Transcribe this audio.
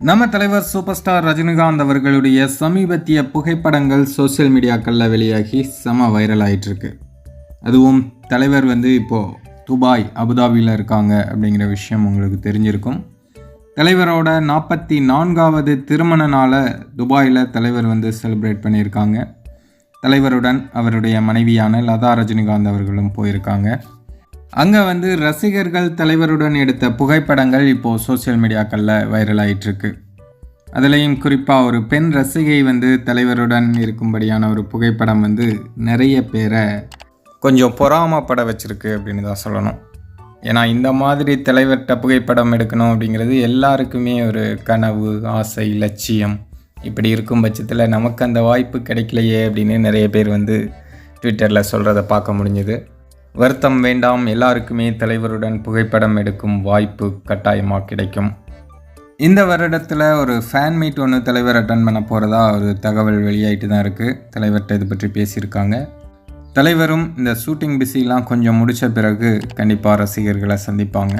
நம்ம தலைவர் super star Rajinikanth அவர்களுடைய சமீபத்திய புகைப்படங்கள் சோசியல் மீடியாக்களில் வெளியாகி செம வைரல் ஆகிட்டுருக்கு. அதுவும் தலைவர் இப்போது துபாய் அபுதாபியில் இருக்காங்க அப்படிங்கிற விஷயம் உங்களுக்கு தெரிஞ்சிருக்கும். தலைவரோட 44வது திருமண நாளை துபாயில் தலைவர் செலிப்ரேட் பண்ணியிருக்காங்க. தலைவருடன் அவருடைய மனைவியான லதா ரஜினிகாந்த் அவர்களும் போயிருக்காங்க. அங்கே ரசிகர்கள் தலைவருடன் எடுத்த புகைப்படங்கள் இப்போது சோசியல் மீடியாக்களில் வைரல் ஆகிட்டுருக்கு. அதுலேயும் குறிப்பாக ஒரு பெண் ரசிகை தலைவருடன் இருக்கும்படியான ஒரு புகைப்படம் நிறைய பேரை கொஞ்சம் பொறாமப்பட வச்சுருக்கு அப்படின்னு தான் சொல்லணும். ஏன்னா இந்த மாதிரி தலைவர்கிட்ட புகைப்படம் எடுக்கணும் அப்படிங்கிறது எல்லாருக்குமே ஒரு கனவு, ஆசை, லட்சியம். இப்படி இருக்கும் பட்சத்தில் நமக்கு அந்த வாய்ப்பு கிடைக்கலையே அப்படின்னு நிறைய பேர் ட்விட்டரில் சொல்கிறத பார்க்க முடிஞ்சுது. வருத்தம் வேண்டாம், எல்லாருக்குமே தலைவருடன் புகைப்படம் எடுக்கும் வாய்ப்பு கட்டாயமாக கிடைக்கும். இந்த வருடத்தில் ஒரு ஃபேன் மீட் ஒன்று தலைவர் அட்டன் பண்ண போகிறதா ஒரு தகவல் வெளியாகிட்டு தான் இருக்குது. தலைவர்கிட்ட இது பற்றி பேசியிருக்காங்க. தலைவரும் இந்த ஷூட்டிங் பிஸிலாம் கொஞ்சம் முடித்த பிறகு கண்டிப்பாக ரசிகர்களை சந்திப்பாங்க.